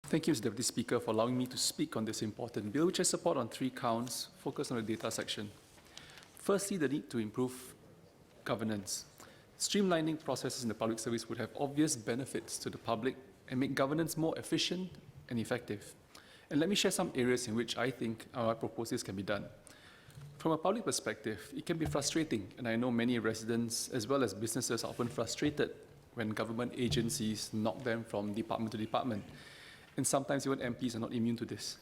Thank you, Mr. Deputy Speaker, for allowing me to speak on this important bill, which I support on 3 counts, focused on the data section. Firstly, the need to improve governance. Streamlining processes in the public service would have obvious benefits to the public and make governance more efficient and effective. And let me share some areas in which I think our proposals can be done. From a public perspective, it can be frustrating, and I know many residents as well as businesses are often frustrated when government agencies knock them from department to department. And sometimes even MPs are not immune to this.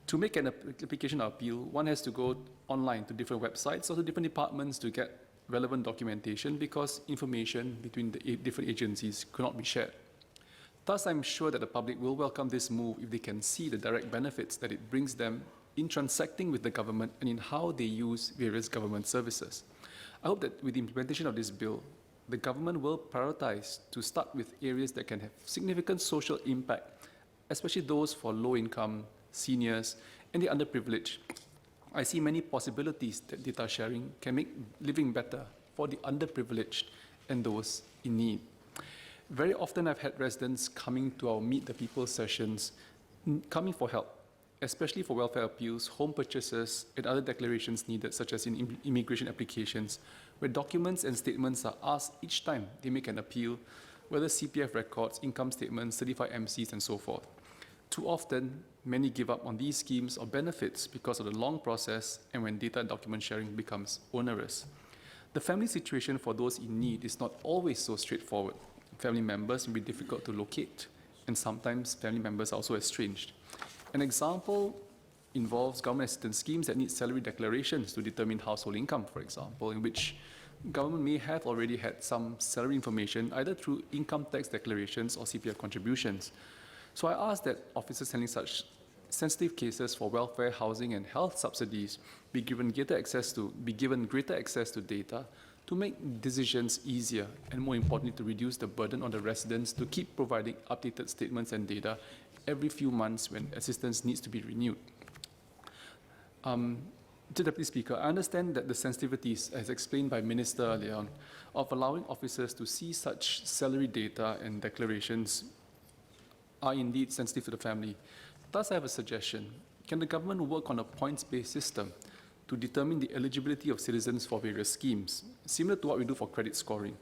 To make an application or appeal, one has to go online to different websites or to different departments to get relevant documentation because information between the different agencies could not be shared. Thus, I'm sure that the public will welcome this move if they can see the direct benefits that it brings them in transacting with the government and in how they use various government services. I hope that with the implementation of this bill, the government will prioritize to start with areas that can have significant social impact, especially those for low-income, seniors, and the underprivileged. I see many possibilities that data sharing can make living better for the underprivileged and those in need. Very often I've had residents coming to our Meet the People sessions, coming for help, especially for welfare appeals, home purchases, and other declarations needed, such as in immigration applications, where documents and statements are asked each time they make an appeal, whether CPF records, income statements, certified MCs, and so forth. Too often, many give up on these schemes or benefits because of the long process and when data and document sharing becomes onerous. The family situation for those in need is not always so straightforward. Family members may be difficult to locate, and sometimes family members are also estranged. An example involves government assistance schemes that need salary declarations to determine household income, for example, in which government may have already had some salary information either through income tax declarations or CPF contributions. So I ask that officers handling such sensitive cases for welfare, housing, and health subsidies be given greater access to data to make decisions easier and, more importantly, to reduce the burden on the residents to keep providing updated statements and data every few months when assistance needs to be renewed. Deputy Speaker, I understand that the sensitivities, as explained by Minister earlier on, of allowing officers to see such salary data and declarations are indeed sensitive to the family. Thus, I have a suggestion. Can the government work on a points-based system to determine the eligibility of citizens for various schemes, similar to what we do for credit scoring?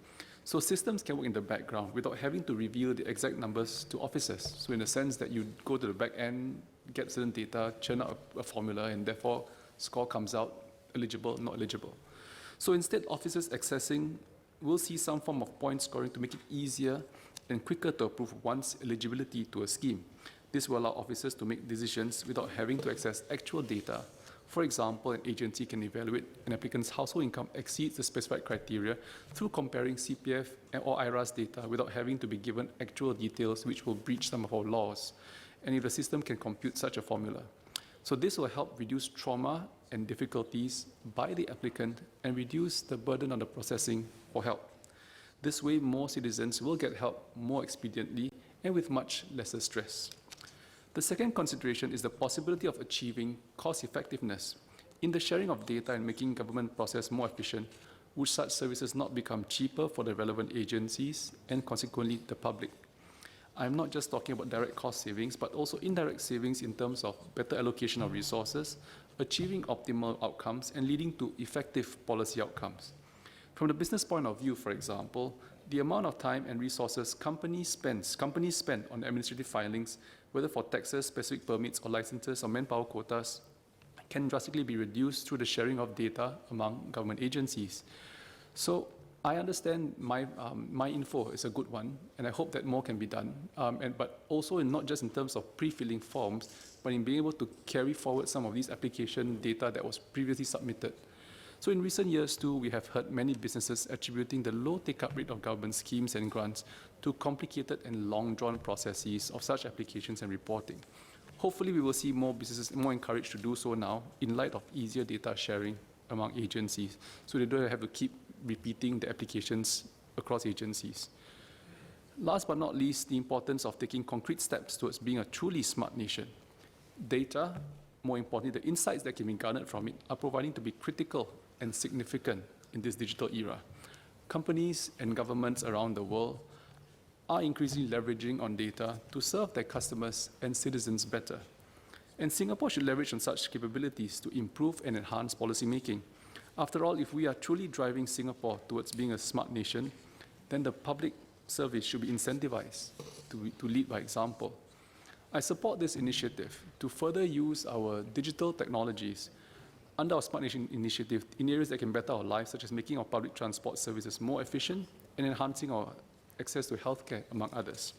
So systems can work in the background without having to reveal the exact numbers to officers. So in the sense that you go to the back end, get certain data, churn out a formula, and therefore score comes out eligible, not eligible. So instead, officers accessing will see some form of point scoring to make it easier and quicker to approve one's eligibility to a scheme. This will allow officers to make decisions without having to access actual data. For example, an agency can evaluate an applicant's household income exceeds the specified criteria through comparing CPF or IRAS data without having to be given actual details, which will breach some of our laws, and if the system can compute such a formula. So this will help reduce trauma and difficulties by the applicant and reduce the burden on the processing for help. This way, more citizens will get help more expediently and with much lesser stress. The second consideration is the possibility of achieving cost effectiveness. In the sharing of data and making government process more efficient, would such services not become cheaper for the relevant agencies and consequently the public? I'm not just talking about direct cost savings, but also indirect savings in terms of better allocation of resources, achieving optimal outcomes, and leading to effective policy outcomes. From the business point of view, for example, the amount of time and resources companies spend on administrative filings, whether for taxes, specific permits, or licenses, or manpower quotas, can drastically be reduced through the sharing of data among government agencies. So I understand my info is a good one, and I hope that more can be done, but also not just in terms of pre-filling forms, but in being able to carry forward some of these application data that was previously submitted. So in recent years, too, we have heard many businesses attributing the low take-up rate of government schemes and grants to complicated and long-drawn processes of such applications and reporting. Hopefully, we will see more businesses more encouraged to do so now in light of easier data sharing among agencies, so they don't have to keep repeating the applications across agencies. Last but not least, the importance of taking concrete steps towards being a truly smart nation. Data, more importantly, the insights that can be garnered from it, are proving to be critical and significant in this digital era. Companies and governments around the world are increasingly leveraging on data to serve their customers and citizens better. And Singapore should leverage on such capabilities to improve and enhance policy making. After all, if we are truly driving Singapore towards being a smart nation, then the public service should be incentivized to lead by example. I support this initiative to further use our digital technologies under our Smart Nation initiative in areas that can better our lives, such as making our public transport services more efficient and enhancing our access to healthcare, among others.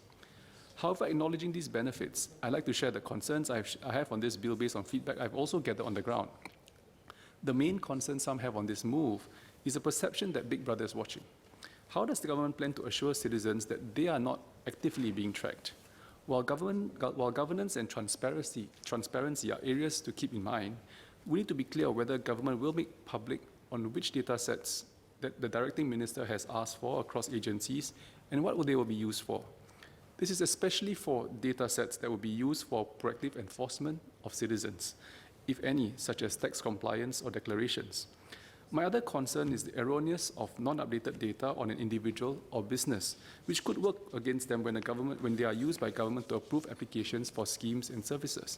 However, acknowledging these benefits, I'd like to share the concerns I have on this bill based on feedback I've also gathered on the ground. The main concern some have on this move is the perception that Big Brother is watching. How does the government plan to assure citizens that they are not actively being tracked? While governance and transparency are areas to keep in mind, we need to be clear whether government will make public on which data sets that the directing minister has asked for across agencies and what they will be used for. This is especially for data sets that will be used for proactive enforcement of citizens, if any, such as tax compliance or declarations. My other concern is the erroneous of non-updated data on an individual or business, which could work against them when they are used by government to approve applications for schemes and services.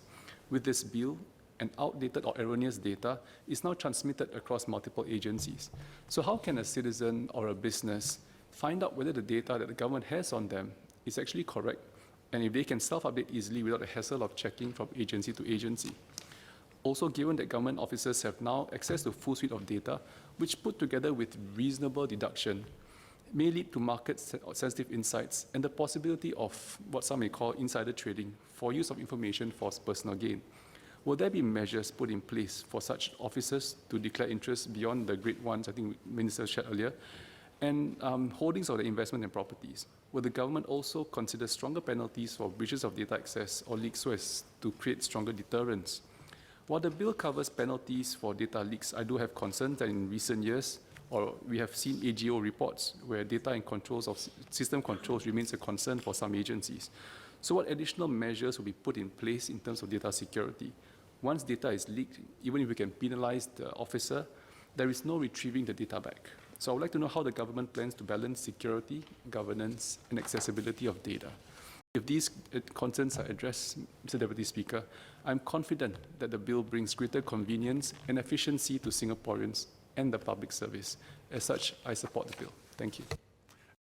With this bill, an outdated or erroneous data is now transmitted across multiple agencies. So how can a citizen or a business find out whether the data that the government has on them is actually correct, and if they can self-update easily without the hassle of checking from agency to agency? Also, given that government officers have now access to a full suite of data, which put together with reasonable deduction, may lead to market-sensitive insights and the possibility of what some may call insider trading for use of information for personal gain. Will there be measures put in place for such officers to declare interest beyond the great ones I think Minister shared earlier, and holdings of the investment and properties? Will the government also consider stronger penalties for breaches of data access or leaks so as to create stronger deterrence? While the bill covers penalties for data leaks, I do have concerns that in recent years, or we have seen AGO reports where data and controls of system controls remains a concern for some agencies. So what additional measures will be put in place in terms of data security? Once data is leaked, even if we can penalize the officer, there is no retrieving the data back. So I would like to know how the government plans to balance security, governance, and accessibility of data. If these concerns are addressed, Mr. Deputy Speaker, I'm confident that the bill brings greater convenience and efficiency to Singaporeans and the public service. As such, I support the bill. Thank you.